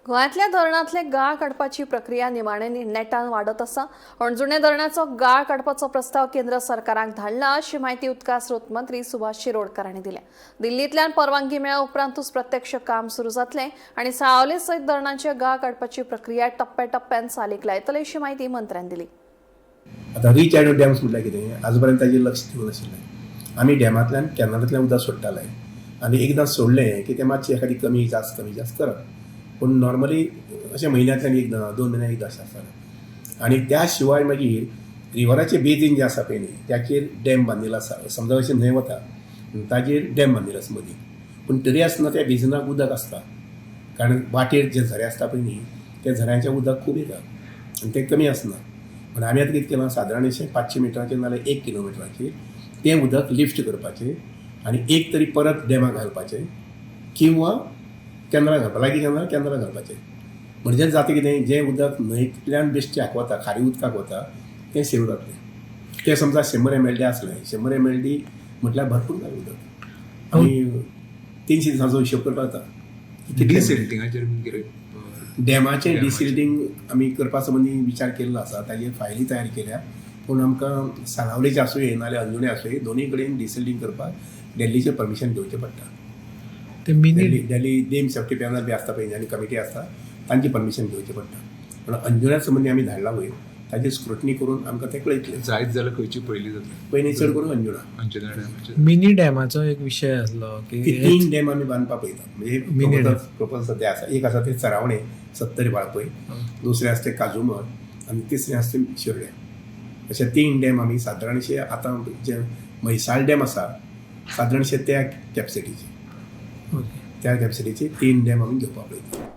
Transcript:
गोंयांतल्या धरणांतले गाळ काडपाची प्रक्रिया निमाणे नेटान वाडत आसा. अणजुणे धरणाचो गाळ काडपाचो प्रस्ताव केंद्र सरकाराक धाडला अशी माहिती उदका स्रोत मंत्री सुभाष शिरोडकारांनी दिल्या. दिल्लींतल्यान परवानगी मेळ्ळ्या उपरांतूच प्रत्यक्ष काम सुरू जातलें आनी सावले सयत धरणांचे गाळ काडपाची प्रक्रिया टप्प्याटप्प्यान चालीक लायतले अशी माहिती मंत्र्यांनी दिली. आता रीच एंड डॅम्स म्हटल्यार कितें, आज पर्यंत ताजेर लक्ष दिवंक नाशिल्लें. आमी डॅमांतल्यान कॅनलांतल्यान उदक सोडटाले आनी एकदां सोडलें की तें मातशें एखादी कमी जास्त करप. पूण नॉर्मली अशें म्हयन्यांतल्यान एकदां 2 म्हयन्याक एकदां अशें आसतालें. आनी त्या शिवाय मागीर रिवराचें बेजीन जें आसा पळय न्ही, त्याचेर डॅम बांदिल्लो आसा. समजा अशें न्हंय वता ताचेर डॅम बांदिल्लो आसा मदीं. पूण तरी आसतना त्या बेजिनाक उदक आसता, कारण वाटेर जे झरे आसता पळय न्ही, त्या झऱ्यांचें उदक खूब येता आनी तें कमी आसना. पूण आमी आतां कितें केलां, सादारण अशें 500 मिटराचेर नाजाल्यार 1 किलोमिटराचेर तें उदक लिफ्ट करपाचें आनी एक तरी परत डॅमाक घालपाचें किंवा केंद्रां घालपाचें, लागीं केंद्रां घालपाचें. म्हणजे जाता कितें, जें उदक न्हंयतल्यान बेश्ट्याक वता, खारी उदकाक वता, तें सेव जातलें. तें समजा 100 mld आसलें, 100 mld म्हटल्यार भरपूर जालें उदक. आनी 300 दिसांचो हिशोब करपाक जाता. डिसिल्टिंगाचेर डॅमाचें डिसिल्टिंग आमी करपा संबंदी विचार केल्लो आसा, ताजेर फायली तयार केल्या. पूण आमकां सानावलेचें आसूं नाल्यार अंजुणे आसूं, दोनूय कडेन डिसिल्टिंग करपाक दिल्लीचें परमिशन घेवचें पडटा. दिल्ली डॅम सेफ्टी पॅनल बी आसता पळय आनी कमिटी आसता, तांची परमिशन घेवचें पडटा. पूण अंजुण्या संबंदी आमी धाडला वयर, ताजेर स्क्रुटनी करून आमकां तें कळयतलें. जायत जाल्यार खंयची पयली जातली? पयलीं चड करून अंजुणा. मिनी डॅमाचो एक विशय आसलो की 3 डॅम आमी बांदपाक पळयता. म्हणजे प्रपोजल सद्या आसा. एक आसा ते चरावणे 70 बाळपय, दुसरें आसा ते काजूमर आनी तिसरें आसा ते शिरड्या. अशे 3 डॅम आमी सादारणशे आतां जे म्हैसाळ डॅम आसा सादारणशे त्या कॅपसिटीचे 3 डॅम आमी घेवपाक पळयता.